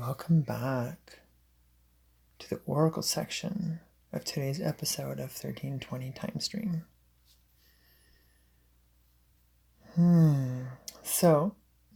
Welcome back to the Oracle section of today's episode of 1320 Time Stream. So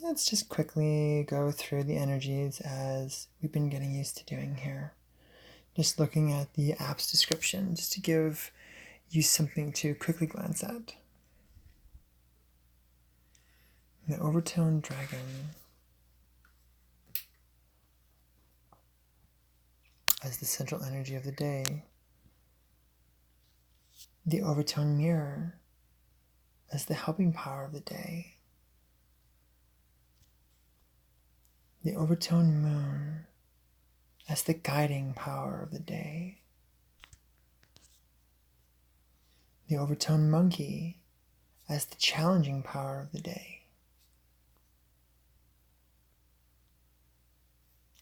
let's just quickly go through the energies as we've been getting used to doing here. Just looking at the app's description, just to give you something to quickly glance at. The Overtone Dragon as the central energy of the day. The Overtone Mirror as the helping power of the day. The Overtone Moon as the guiding power of the day. The Overtone Monkey as the challenging power of the day.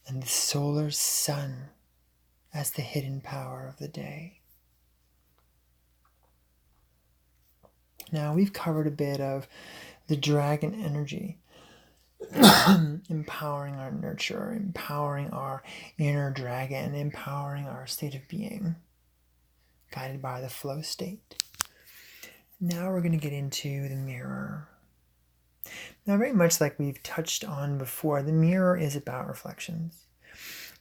And the Solar Sun as the hidden power of the day. Now we've covered a bit of the dragon energy, empowering our nurture, empowering our inner dragon, empowering our state of being, guided by the flow state. Now we're going to get into the mirror. Now, very much like we've touched on before, the mirror is about reflections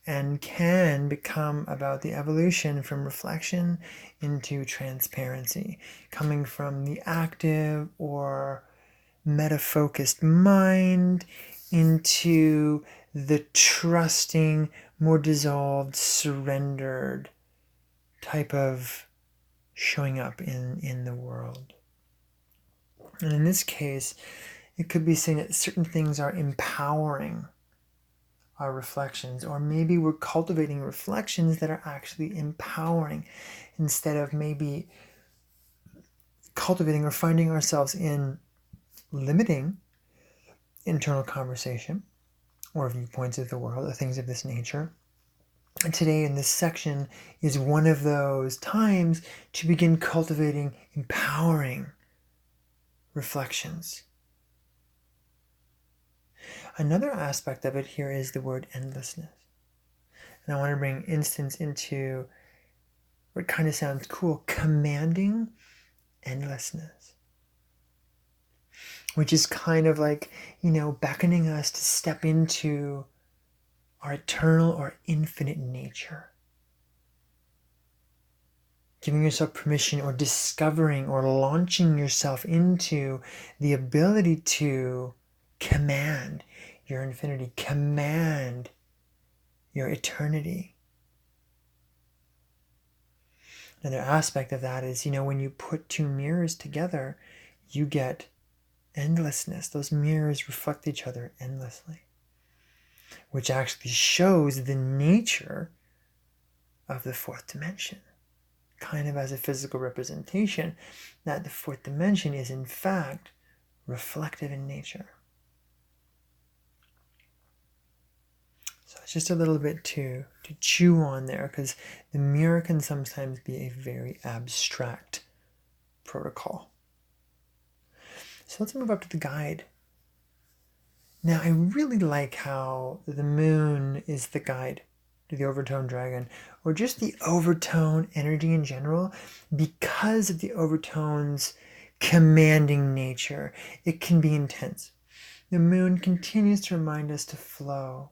and can become about the evolution from reflection into transparency, coming from the active or meta-focused mind into the trusting, more dissolved, surrendered type of showing up in the world. And in this case, it could be saying that certain things are empowering our reflections, or maybe we're cultivating reflections that are actually empowering instead of maybe cultivating or finding ourselves in limiting internal conversation or viewpoints of the world or things of this nature. And today in this section is one of those times to begin cultivating empowering reflections. Another aspect of it here is the word endlessness. And I want to bring instance into what kind of sounds cool, commanding endlessness. Which is kind of like, beckoning us to step into our eternal or infinite nature. Giving yourself permission or discovering or launching yourself into the ability to command your infinity, command your eternity. Another aspect of that is, when you put two mirrors together, you get endlessness. Those mirrors reflect each other endlessly, which actually shows the nature of the fourth dimension, kind of as a physical representation that the fourth dimension is in fact reflective in nature. So it's just a little bit to chew on there, because the mirror can sometimes be a very abstract protocol. So let's move up to the guide. Now, I really like how the moon is the guide to the Overtone Dragon, or just the overtone energy in general, because of the overtone's commanding nature. It can be intense. The moon continues to remind us to flow.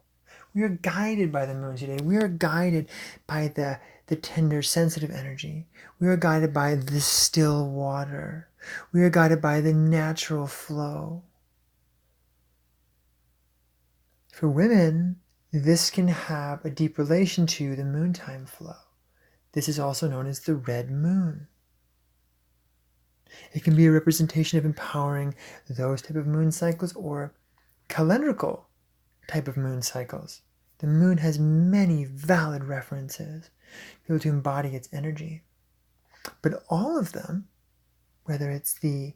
We are guided by the moon today. We are guided by the tender, sensitive energy. We are guided by the still water. We are guided by the natural flow. For women, this can have a deep relation to the moontime flow. This is also known as the red moon. It can be a representation of empowering those type of moon cycles or calendrical type of moon cycles. The moon has many valid references to be able to embody its energy. But all of them, whether it's the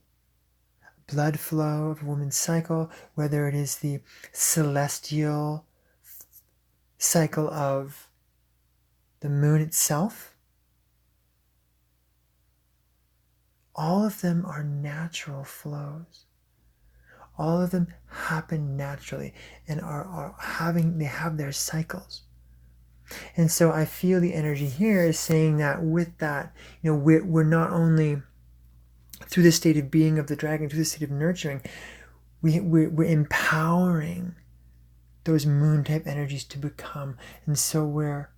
blood flow of a woman's cycle, whether it is the celestial cycle of the moon itself, all of them are natural flows. All of them happen naturally and they have their cycles. And so I feel the energy here is saying that with that, we're not only through the state of being of the dragon, through the state of nurturing, we're empowering those moon type energies to become. And so we're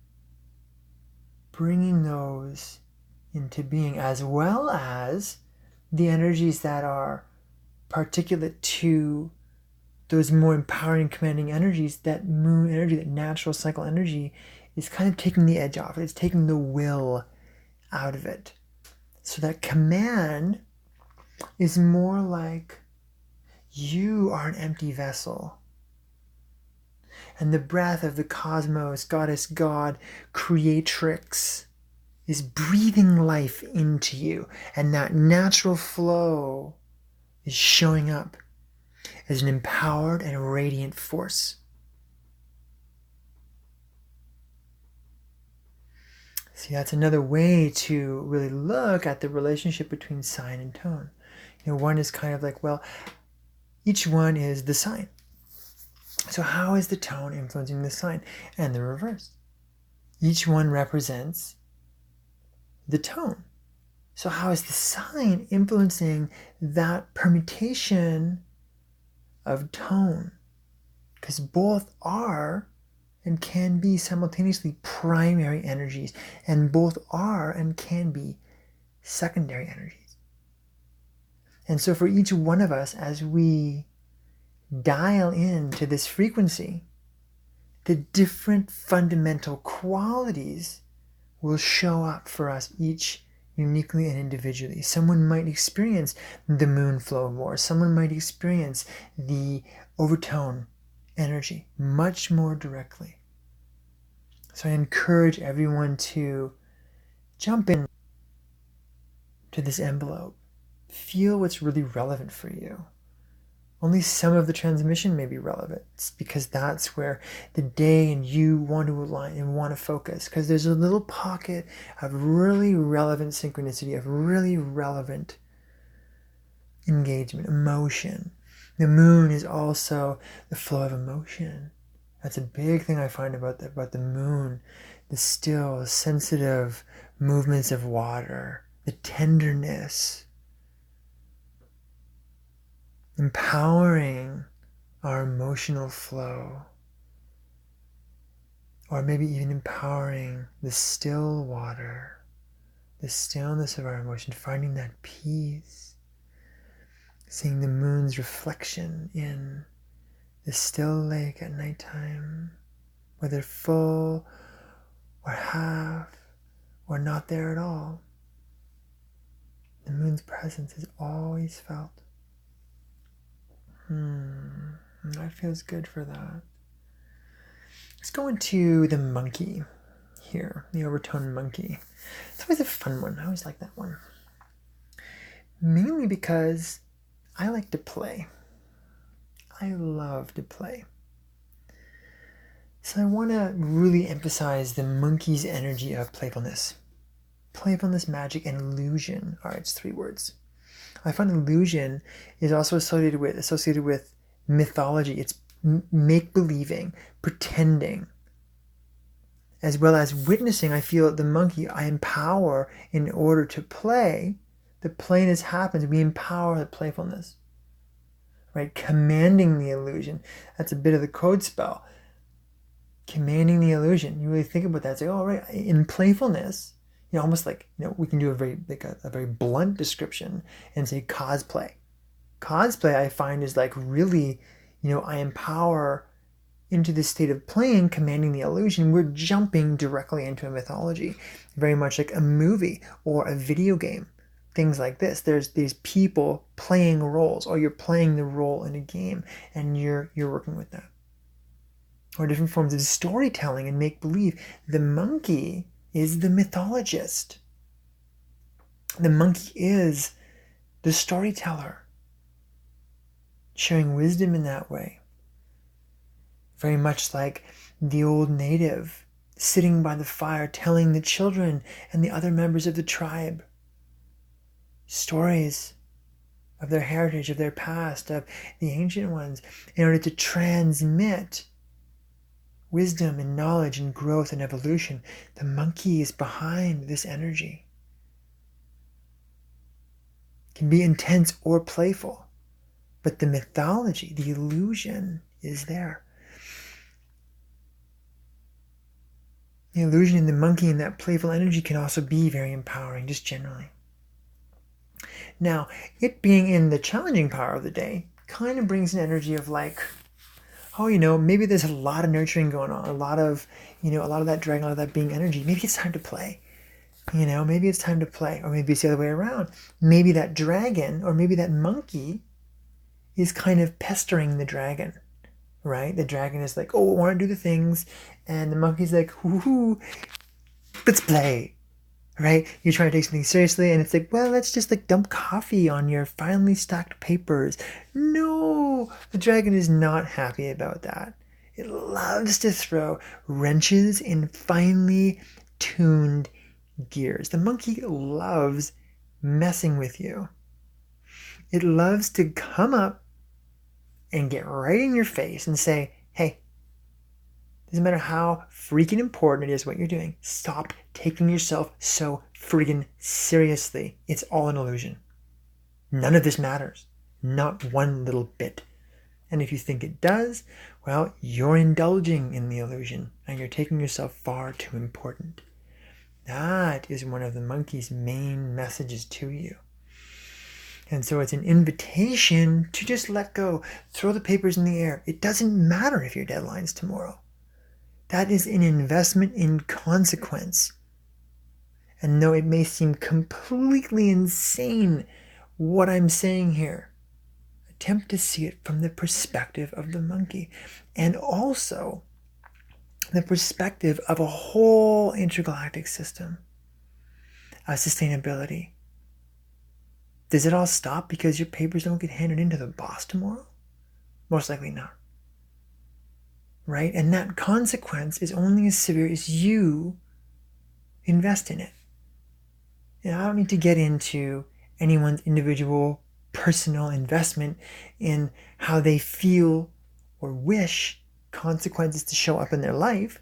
bringing those into being, as well as the energies that are particulate to those more empowering, commanding energies. That moon energy, that natural cycle energy, is kind of taking the edge off. It's taking the will out of it. So that command is more like you are an empty vessel. And the breath of the cosmos, goddess, God, creatrix, is breathing life into you. And that natural flow is showing up as an empowered and radiant force. See, that's another way to really look at the relationship between sign and tone. One is kind of like, well, each one is the sign. So how is the tone influencing the sign? And the reverse. Each one represents the tone. So how is the sign influencing that permutation of tone? Because both are and can be simultaneously primary energies, and both are and can be secondary energies. And so for each one of us, as we dial into this frequency, the different fundamental qualities will show up for us each uniquely and individually. Someone might experience the moon flow more. Someone might experience the overtone energy much more directly. So I encourage everyone to jump in to this envelope. Feel what's really relevant for you. Only some of the transmission may be relevant. It's because that's where the day and you want to align and want to focus. Because there's a little pocket of really relevant synchronicity, of really relevant engagement, emotion. The moon is also the flow of emotion. That's a big thing I find about the moon. The still, sensitive movements of water, the tenderness, empowering our emotional flow, or maybe even empowering the still water, the stillness of our emotion, finding that peace, seeing the moon's reflection in the still lake at nighttime, whether full or half or not there at all. The moon's presence is always felt. That feels good for that. Let's go into the monkey here, the overtone monkey. It's always a fun one. I always like that one. Mainly because I like to play. I love to play. So I want to really emphasize the monkey's energy of playfulness. Playfulness, magic, and illusion are its three words. I find illusion is also associated with mythology. It's make-believing, pretending, as well as witnessing. I feel the monkey I empower in order to play. The playness happens. We empower the playfulness, right? Commanding the illusion. That's a bit of the code spell. Commanding the illusion. You really think about that. It's like, oh, right. In playfulness, almost like, we can do a very blunt description and say cosplay. Cosplay, I find, is like really, I empower into this state of playing, commanding the illusion. We're jumping directly into a mythology, very much like a movie or a video game. Things like this. There's these people playing roles, or you're playing the role in a game, and you're working with that. Or different forms of storytelling and make-believe. The monkey is the mythologist. The monkey is the storyteller, sharing wisdom in that way. Very much like the old native sitting by the fire, telling the children and the other members of the tribe stories of their heritage, of their past, of the ancient ones, in order to transmit wisdom and knowledge and growth and evolution. The monkey is behind this energy. It can be intense or playful, but the mythology, the illusion is there. The illusion in the monkey and that playful energy can also be very empowering, just generally. Now, it being in the challenging power of the day kind of brings an energy of like, oh, maybe there's a lot of nurturing going on, a lot of that dragon, a lot of that being energy. Maybe it's time to play. Maybe it's time to play. Or maybe it's the other way around. Maybe that dragon or maybe that monkey is kind of pestering the dragon, right? The dragon is like, oh, I want to do the things. And the monkey's like, whoo, let's play, right? You're trying to take something seriously, and it's like, well, let's just like dump coffee on your finely stacked papers. No, the dragon is not happy about that. It loves to throw wrenches in finely tuned gears. The monkey loves messing with you. It loves to come up and get right in your face and say, hey, doesn't matter how freaking important it is what you're doing, stop taking yourself so freaking seriously. It's all an illusion. None of this matters. Not one little bit. And if you think it does, well, you're indulging in the illusion and you're taking yourself far too important. That is one of the monkey's main messages to you. And so it's an invitation to just let go, throw the papers in the air. It doesn't matter if your deadline's tomorrow. That is an investment in consequence. And though it may seem completely insane what I'm saying here, attempt to see it from the perspective of the monkey, and also the perspective of a whole intergalactic system of sustainability. Does it all stop because your papers don't get handed in to the boss tomorrow? Most likely not. Right? And that consequence is only as severe as you invest in it. And I don't need to get into anyone's individual personal investment in how they feel or wish consequences to show up in their life,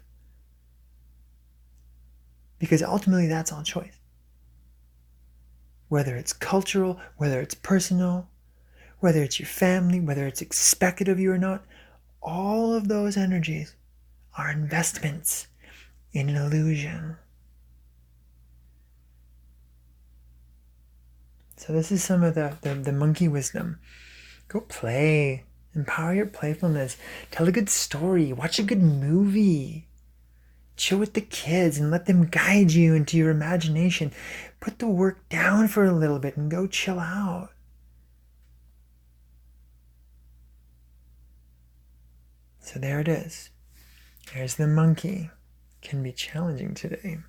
because ultimately that's all choice. Whether it's cultural, whether it's personal, whether it's your family, whether it's expected of you or not, all of those energies are investments in an illusion. So this is some of the monkey wisdom. Go play. Empower your playfulness. Tell a good story. Watch a good movie. Chill with the kids and let them guide you into your imagination. Put the work down for a little bit and go chill out. So there it is. There's the monkey. Can be challenging today.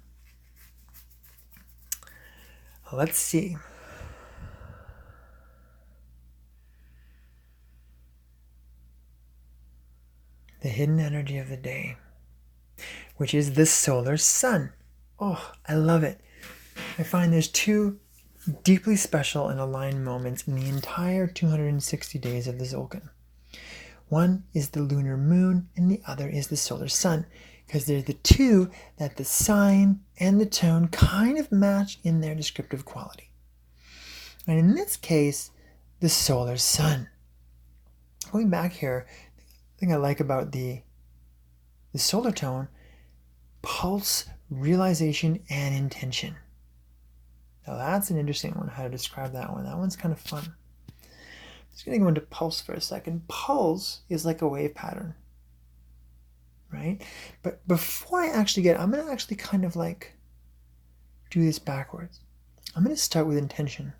Let's see. The hidden energy of the day, which is the solar sun. Oh, I love it. I find there's two deeply special and aligned moments in the entire 260 days of the Tzolk'in. One is the lunar moon and the other is the solar sun, because they're the two that the sign and the tone kind of match in their descriptive quality. And in this case, the solar sun. Going back here, the thing I like about the solar tone, pulse, realization, and intention. Now that's an interesting one, how to describe that one. That one's kind of fun. I'm just going to go into pulse for a second. Pulse is like a wave pattern, right? But before I actually I'm going to actually kind of like do this backwards. I'm going to start with intention.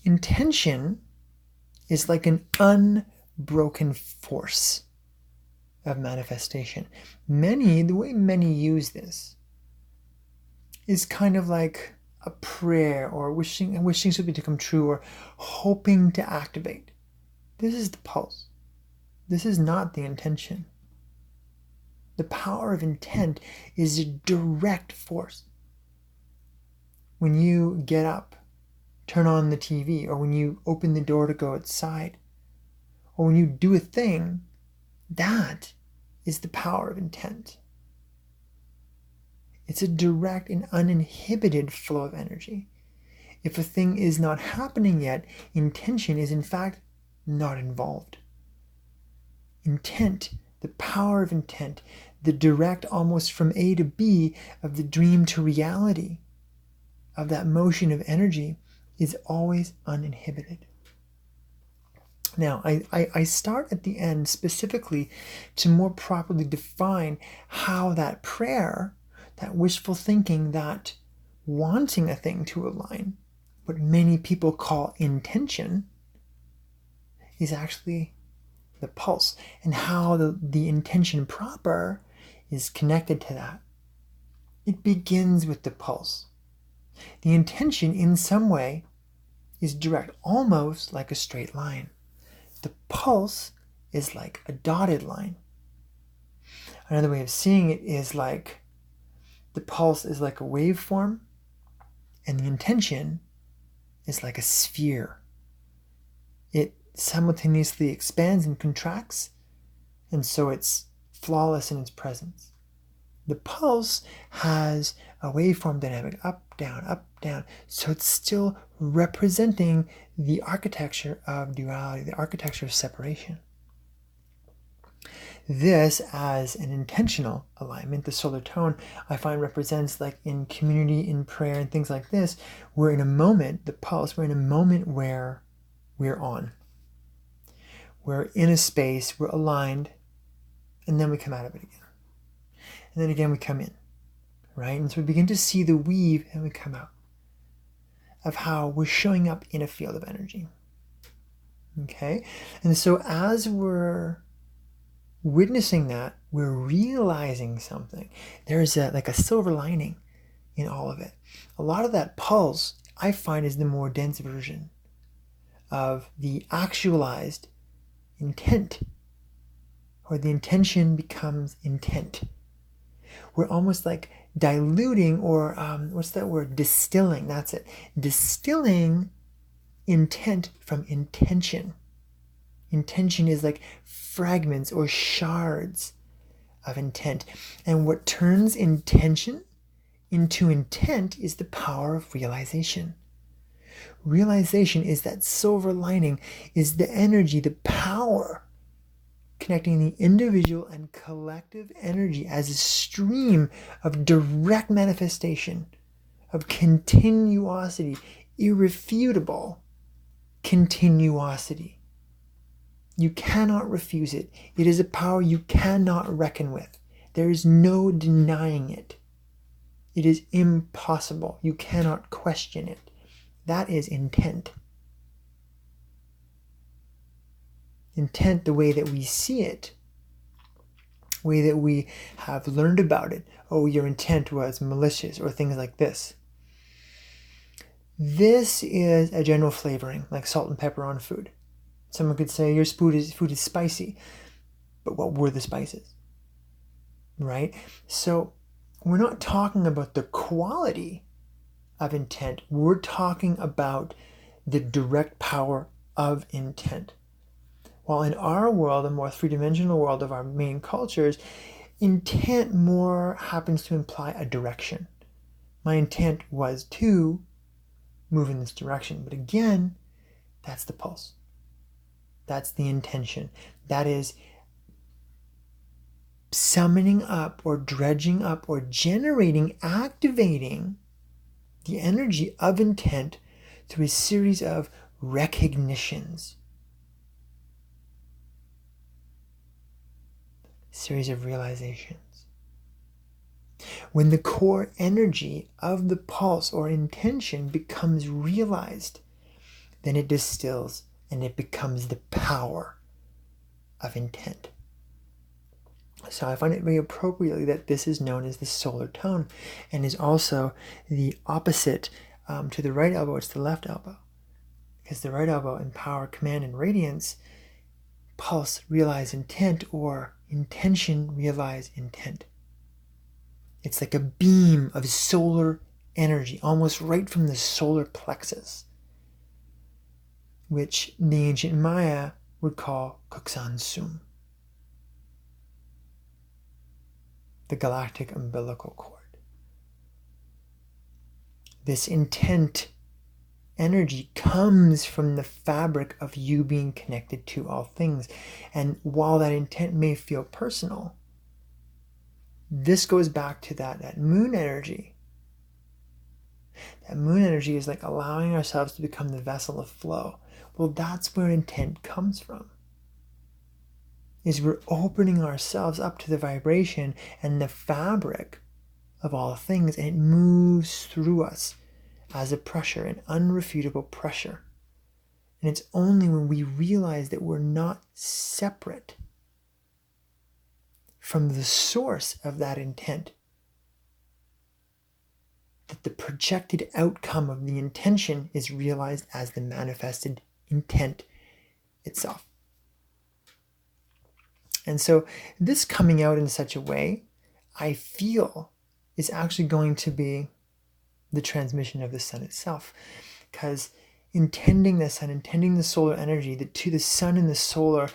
Intention is like an unbroken force of manifestation. The way many use this is kind of like a prayer or wishing something to come true or hoping to activate. This is the pulse. This is not the intention. The power of intent is a direct force. When you get up turn on the TV, or when you open the door to go outside, or when you do a thing, that is the power of intent. It's a direct and uninhibited flow of energy. If a thing is not happening yet, intention is in fact not involved. Intent, the power of intent, the direct almost from A to B of the dream to reality of that motion of energy is always uninhibited. Now, I start at the end specifically to more properly define how that prayer, that wishful thinking, that wanting a thing to align, what many people call intention, is actually the pulse, and how the intention proper is connected to that. It begins with the pulse. The intention in some way is direct, almost like a straight line. The pulse is like a dotted line. Another way of seeing it is like the pulse is like a waveform, and the intention is like a sphere. It simultaneously expands and contracts, and so it's flawless in its presence. The pulse has a waveform dynamic, up, down, so it's still representing the architecture of duality, the architecture of separation. This, as an intentional alignment, the solar tone, I find represents, like in community, in prayer, and things like this, we're in a moment, the pulse, we're in a moment where we're on. We're in a space, we're aligned, and then we come out of it again. And then again we come in, right? And so we begin to see the weave, and we come out, of how we're showing up in a field of energy. Okay? And so as we're witnessing that, we're realizing something. There's like a silver lining in all of it. A lot of that pulse, I find, is the more dense version of the actualized intent, or the intention becomes intent. We're almost like diluting, or what's that word? Distilling. That's it. Distilling intent from intention. Intention is like fragments or shards of intent. And what turns intention into intent is the power of realization. Realization is that silver lining, is the energy, the power connecting the individual and collective energy as a stream of direct manifestation, of continuosity, irrefutable continuosity. You cannot refuse it. It is a power you cannot reckon with. There is no denying it. It is impossible. You cannot question it. That is intent. Intent, the way that we see it, the way that we have learned about it. Oh, your intent was malicious, or things like this. This is a general flavoring, like salt and pepper on food. Someone could say your food is spicy, but what were the spices? Right? So we're not talking about the quality of intent. We're talking about the direct power of intent. While in our world, a more three-dimensional world of our main cultures, intent more happens to imply a direction. My intent was to move in this direction. But again, that's the pulse. That's the intention. That is summoning up or dredging up or generating, activating the energy of intent through a series of recognitions, series of realizations. When the core energy of the pulse or intention becomes realized, then it distills and it becomes the power of intent. So I find it very appropriately that this is known as the solar tone, and is also the opposite to the right elbow. It's the left elbow, because the right elbow in power, command, and radiance, pulse, realize intent, or intention, realize intent. It's like a beam of solar energy, almost right from the solar plexus. which the ancient Maya would call Kuksansum, the galactic umbilical cord. This intent energy comes from the fabric of you being connected to all things. And while that intent may feel personal, this goes back to that moon energy. That moon energy is like allowing ourselves to become the vessel of flow. Well, that's where intent comes from. Is we're opening ourselves up to the vibration and the fabric of all things, and it moves through us as a pressure, an unrefutable pressure. And it's only when we realize that we're not separate from the source of that intent that the projected outcome of the intention is realized as the manifested intent itself. And so this coming out in such a way, I feel, is actually going to be the transmission of the sun itself. Because intending the sun, intending the solar energy, the sun and the solar,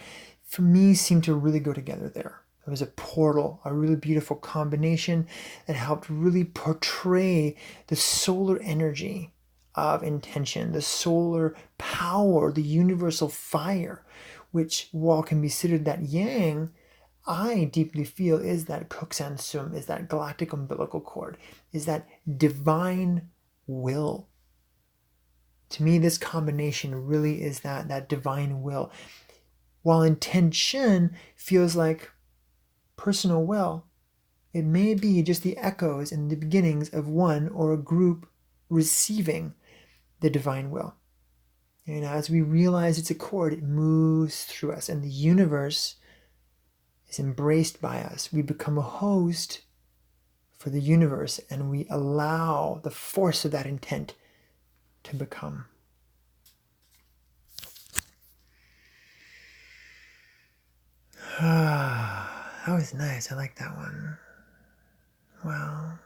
for me, seem to really go together there. It was a portal, a really beautiful combination that helped really portray the solar energy of intention, the solar power, the universal fire, which, while can be considered that yang, I deeply feel is that Kuksansum, is that galactic umbilical cord, is that divine will. To me, this combination really is that divine will. While intention feels like personal will, it may be just the echoes and the beginnings of one or a group receiving the divine will. And as we realize it's a cord, it moves through us, and the universe is embraced by us. We become a host for the universe, and we allow the force of that intent to become. That was nice. I like that one. Well,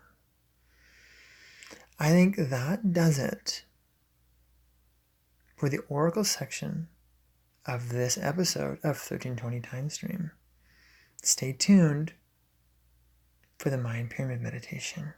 I think that does it for the Oracle section of this episode of 1320 Time Stream. Stay tuned for the Mind Pyramid Meditation.